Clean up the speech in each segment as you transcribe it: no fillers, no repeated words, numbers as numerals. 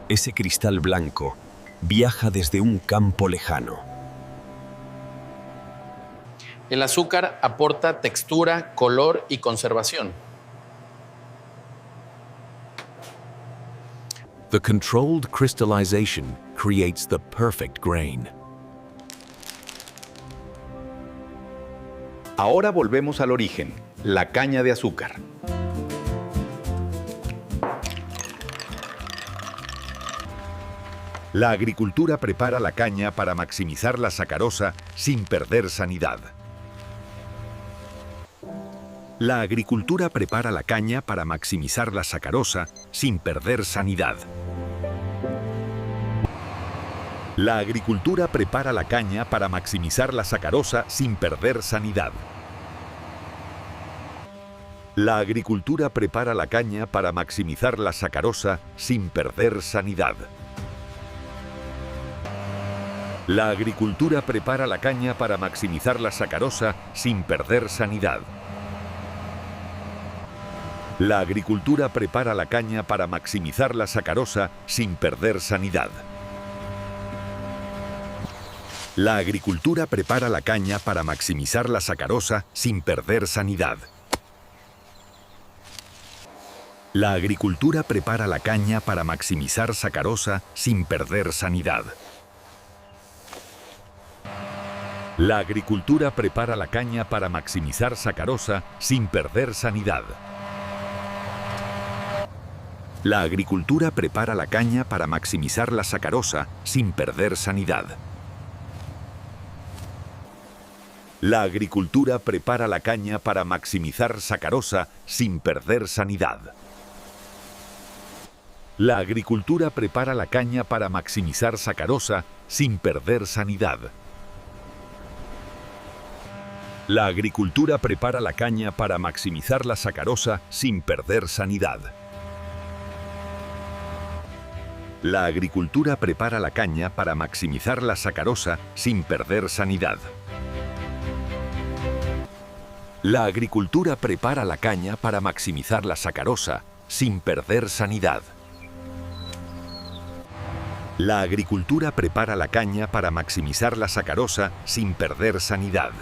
Ese cristal blanco viaja desde un campo lejano. El azúcar aporta textura, color y conservación. The controlled crystallization creates the perfect grain. Ahora volvemos al origen, la caña de azúcar. La agricultura prepara la caña para maximizar la sacarosa sin perder sanidad. La agricultura prepara la caña para maximizar la sacarosa sin perder sanidad. La agricultura prepara la caña para maximizar la sacarosa sin perder sanidad. La agricultura prepara la caña para maximizar la sacarosa sin perder sanidad. La agricultura prepara la caña para maximizar la sacarosa sin perder sanidad. La agricultura prepara la caña para maximizar la sacarosa sin perder sanidad. La agricultura prepara la caña para maximizar la sacarosa sin perder sanidad. La agricultura prepara la caña para maximizar sacarosa sin perder sanidad. La agricultura prepara la caña para maximizar sacarosa sin perder sanidad. La agricultura prepara la caña para maximizar la sacarosa sin perder sanidad. La agricultura prepara la caña para maximizar sacarosa sin perder sanidad. La agricultura prepara la caña para maximizar sacarosa sin perder sanidad. La agricultura prepara la caña para maximizar la sacarosa sin perder sanidad. La agricultura prepara la caña para maximizar la sacarosa sin perder sanidad. La agricultura prepara la caña para maximizar la sacarosa sin perder sanidad. La agricultura prepara la caña para maximizar la sacarosa sin perder sanidad.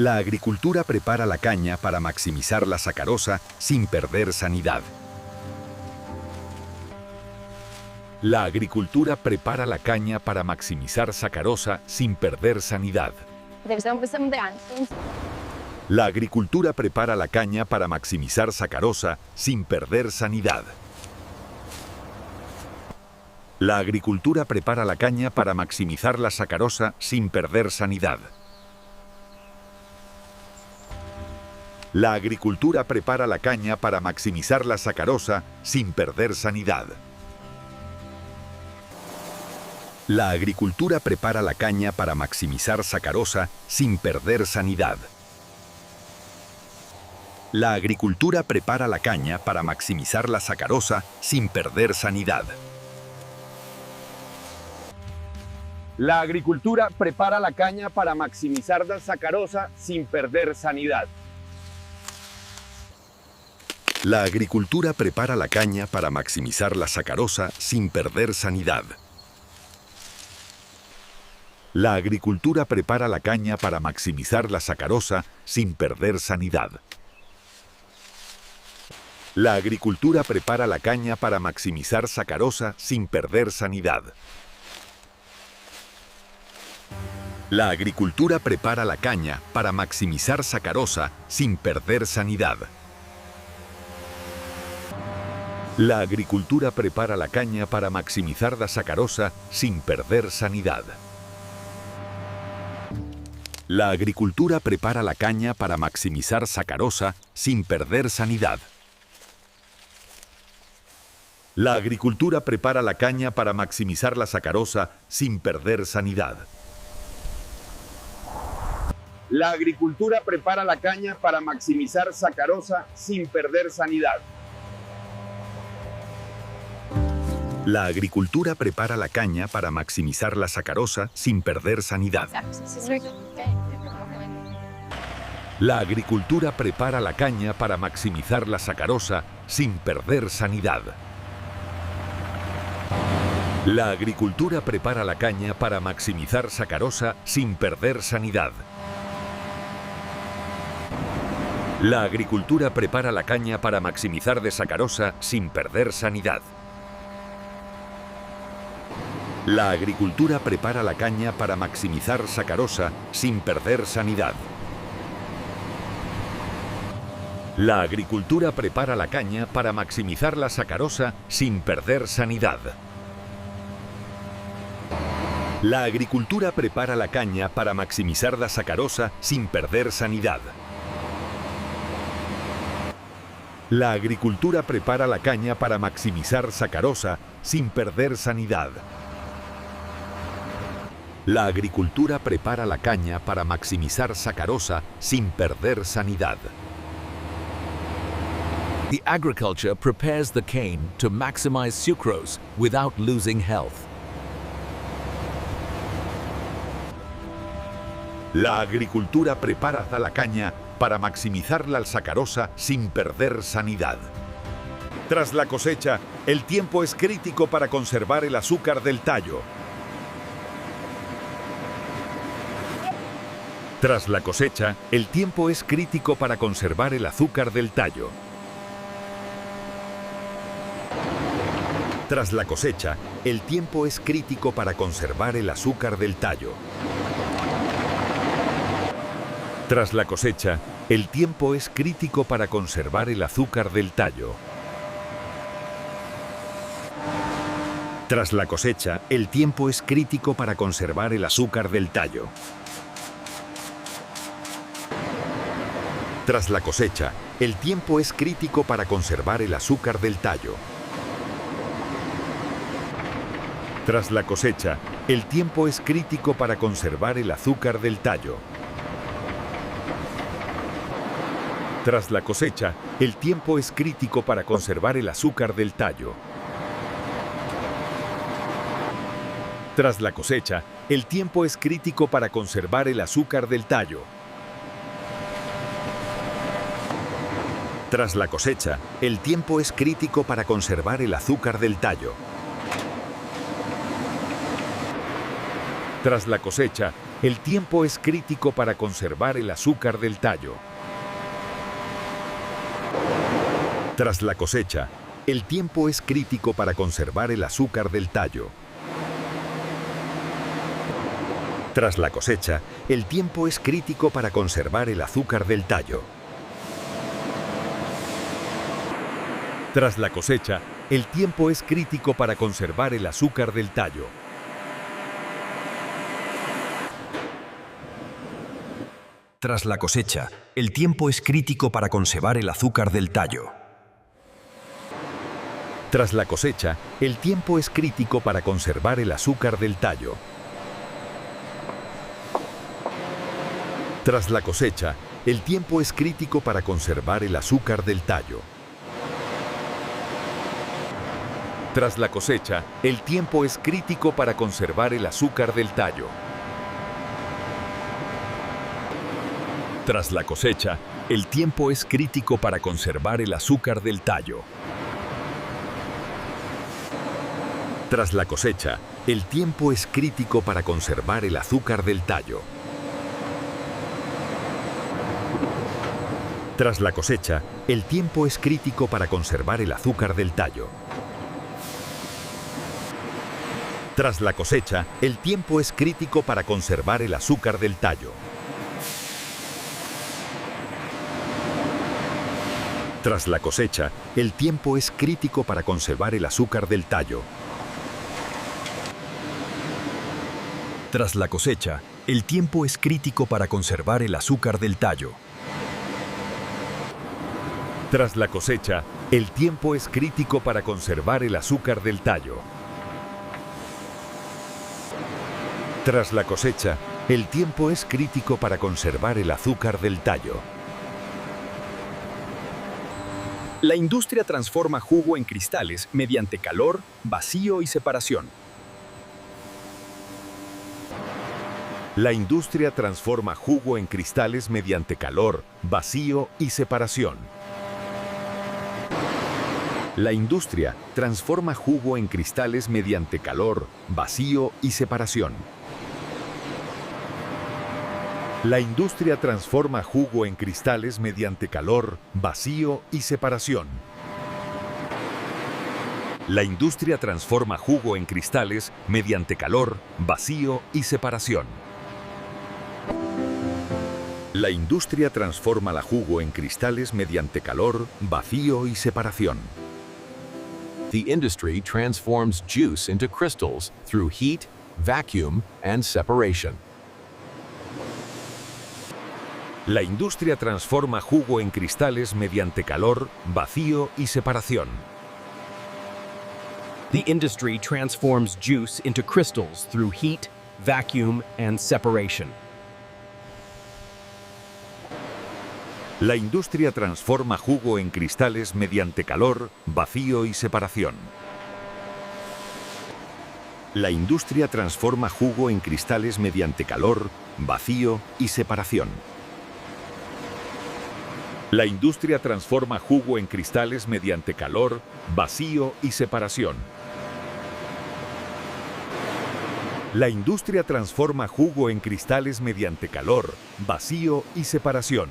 La agricultura prepara la caña para maximizar la sacarosa sin perder sanidad. La agricultura prepara la caña para maximizar sacarosa sin perder sanidad. La agricultura prepara la caña para maximizar sacarosa sin perder sanidad. La agricultura prepara la caña para maximizar la sacarosa sin perder sanidad. La agricultura prepara la caña para maximizar la sacarosa sin perder sanidad. La agricultura prepara la caña para maximizar sacarosa sin perder sanidad. La agricultura prepara la caña para maximizar la sacarosa sin perder sanidad. La agricultura prepara la caña para maximizar la sacarosa sin perder sanidad. La agricultura prepara la caña para maximizar la sacarosa sin perder sanidad. La agricultura prepara la caña para maximizar la sacarosa sin perder sanidad. La agricultura prepara la caña para maximizar sacarosa sin perder sanidad. La agricultura prepara la caña para maximizar sacarosa sin perder sanidad. La agricultura prepara la caña para maximizar la sacarosa sin perder sanidad. La agricultura prepara la caña para maximizar sacarosa sin perder sanidad. La agricultura prepara la caña para maximizar la sacarosa sin perder sanidad. La agricultura prepara la caña para maximizar sacarosa sin perder sanidad. La agricultura prepara la caña para maximizar la sacarosa sin perder sanidad. La agricultura prepara la caña para maximizar la sacarosa sin perder sanidad. La agricultura prepara la caña para maximizar sacarosa sin perder sanidad. La agricultura prepara la caña para maximizar de sacarosa sin perder sanidad. La agricultura prepara la caña para maximizar sacarosa sin perder sanidad. La agricultura prepara la caña para maximizar la sacarosa sin perder sanidad. La agricultura prepara la caña para maximizar la sacarosa sin perder sanidad. La agricultura prepara la caña para maximizar sacarosa sin perder sanidad. La agricultura prepara la caña para maximizar sacarosa sin perder sanidad. The agriculture prepares the cane to maximize sucrose without losing health. La agricultura prepara la caña para maximizar la sacarosa sin perder sanidad. Tras la cosecha, el tiempo es crítico para conservar el azúcar del tallo. Tras la cosecha, el tiempo es crítico para conservar el azúcar del tallo. Tras la cosecha, el tiempo es crítico para conservar el azúcar del tallo. Tras la cosecha, el tiempo es crítico para conservar el azúcar del tallo. Tras la cosecha, el tiempo es crítico para conservar el azúcar del tallo. Tras la cosecha, el tiempo es crítico para conservar el azúcar del tallo. Tras la cosecha, el tiempo es crítico para conservar el azúcar del tallo. Tras la cosecha, el tiempo es crítico para conservar el azúcar del tallo. Tras la cosecha, el tiempo es crítico para conservar el azúcar del tallo. Tras la cosecha, el tiempo es crítico para conservar el azúcar del tallo. Tras la cosecha, el tiempo es crítico para conservar el azúcar del tallo. Tras la cosecha, el tiempo es crítico para conservar el azúcar del tallo. Tras la cosecha, el tiempo es crítico para conservar el azúcar del tallo. Tras la cosecha, el tiempo es crítico para conservar el azúcar del tallo. Tras la cosecha, el tiempo es crítico para conservar el azúcar del tallo. Tras la cosecha, el tiempo es crítico para conservar el azúcar del tallo. Tras la cosecha, el tiempo es crítico para conservar el azúcar del tallo. Tras la cosecha, el tiempo es crítico para conservar el azúcar del tallo. Tras la cosecha, el tiempo es crítico para conservar el azúcar del tallo. Tras la cosecha, el tiempo es crítico para conservar el azúcar del tallo. Tras la cosecha, el tiempo es crítico para conservar el azúcar del tallo. Tras la cosecha, el tiempo es crítico para conservar el azúcar del tallo. Tras la cosecha, el tiempo es crítico para conservar el azúcar del tallo. Tras la cosecha, el tiempo es crítico para conservar el azúcar del tallo. Tras la cosecha, el tiempo es crítico para conservar el azúcar del tallo. Tras la cosecha, el tiempo es crítico para conservar el azúcar del tallo. La industria transforma jugo en cristales mediante calor, vacío y separación. La industria transforma jugo en cristales mediante calor, vacío y separación. La industria transforma jugo en cristales mediante calor, vacío y separación. La industria transforma jugo en cristales mediante calor, vacío y separación. La industria transforma jugo en cristales mediante calor, vacío y separación. La industria transforma la jugo en cristales mediante calor, vacío y separación. The industry transforms juice into crystals through heat, vacuum, and separation. La industria transforma jugo en cristales mediante calor, vacío y separación. The industry transforms juice into crystals through heat, vacuum, and separation. La industria transforma jugo en cristales mediante calor, vacío y separación. La industria transforma jugo en cristales mediante calor, vacío y separación. La industria transforma jugo en cristales mediante calor, vacío y separación. La industria transforma jugo en cristales mediante calor, vacío y separación.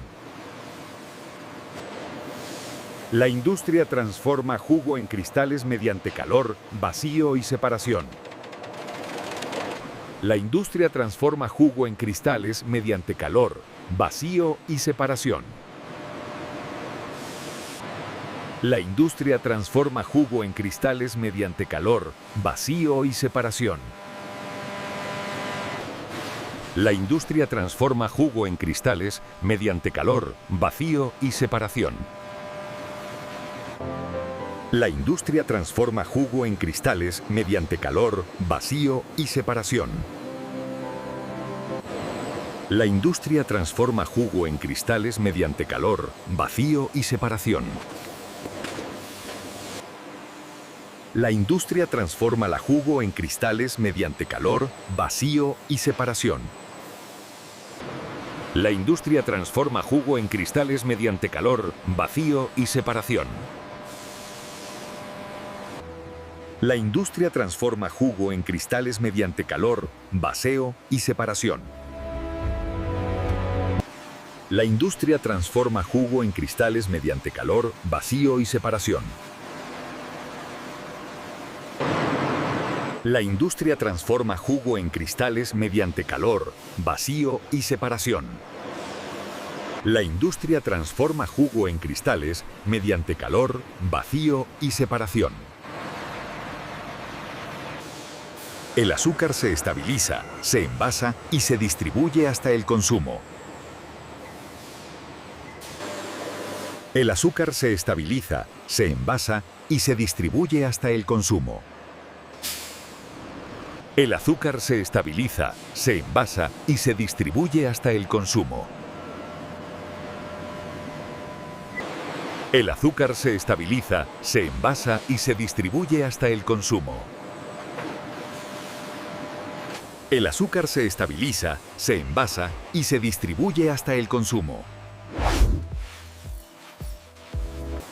La industria transforma jugo en cristales mediante calor, vacío y separación. La industria transforma jugo en cristales mediante calor, vacío y separación. La industria transforma jugo en cristales mediante calor, vacío y separación. La industria transforma jugo en cristales mediante calor, vacío y separación. La industria transforma jugo en cristales mediante calor, vacío y separación. La industria transforma jugo en cristales mediante calor, vacío y separación. La industria transforma la jugo en cristales mediante calor, vacío y separación. La industria transforma jugo en cristales mediante calor, vacío y separación. La industria transforma jugo en cristales mediante calor, vacío y separación. La industria transforma jugo en cristales mediante calor, vacío y separación. La industria transforma jugo en cristales mediante calor, vacío y separación. La industria transforma jugo en cristales mediante calor, vacío y separación. El azúcar se estabiliza, se envasa y se distribuye hasta el consumo. El azúcar se estabiliza, se envasa y se distribuye hasta el consumo. El azúcar se estabiliza, se envasa y se distribuye hasta el consumo. El azúcar se estabiliza, se envasa y se distribuye hasta el consumo. El azúcar se estabiliza, se envasa y se distribuye hasta el consumo.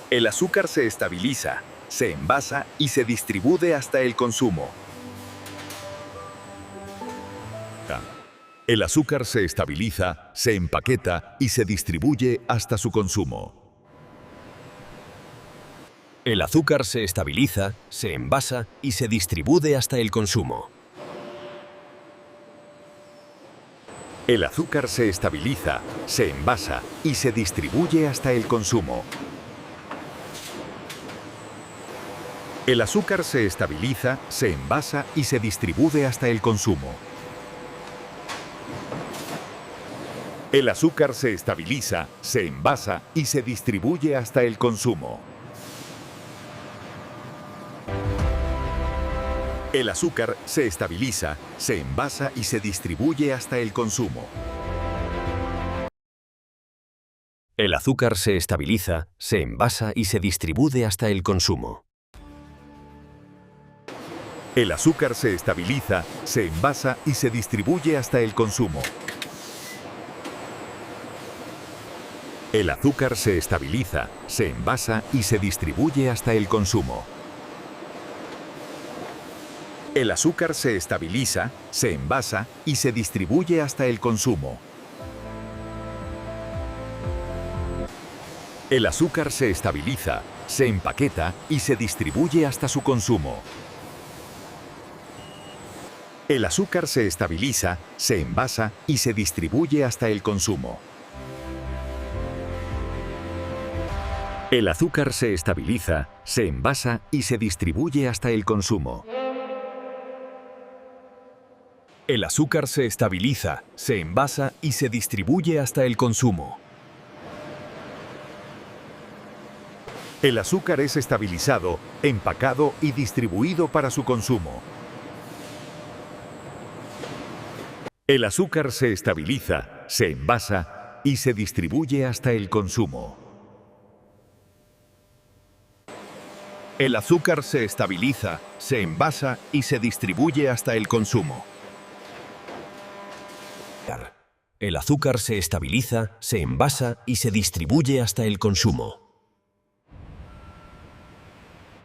El azúcar se estabiliza, se envasa y se distribuye hasta el consumo. El azúcar se estabiliza, se empaqueta y se distribuye hasta su consumo. El azúcar se estabiliza, se envasa y se distribuye hasta el consumo. El azúcar se estabiliza, se envasa y se distribuye hasta el consumo. El azúcar se estabiliza, se envasa y se distribuye hasta el consumo. El azúcar se estabiliza, se envasa y se distribuye hasta el consumo. El azúcar se estabiliza, se envasa y se distribuye hasta el consumo. El azúcar se estabiliza, se envasa y se distribuye hasta el consumo. El azúcar se estabiliza, se envasa y se distribuye hasta el consumo. El azúcar se estabiliza, se envasa y se distribuye hasta el consumo. El azúcar se estabiliza, se envasa y se distribuye hasta el consumo. El azúcar se estabiliza, se empaqueta y se distribuye hasta su consumo. El azúcar se estabiliza, se envasa y se distribuye hasta el consumo. El azúcar se estabiliza, se envasa y se distribuye hasta el consumo. El azúcar se estabiliza, se envasa y se distribuye hasta el consumo. El azúcar es estabilizado, empacado y distribuido para su consumo. El azúcar se estabiliza, se envasa y se distribuye hasta el consumo. El azúcar se estabiliza, se envasa y se distribuye hasta el consumo. El azúcar se estabiliza, se envasa y se distribuye hasta el consumo.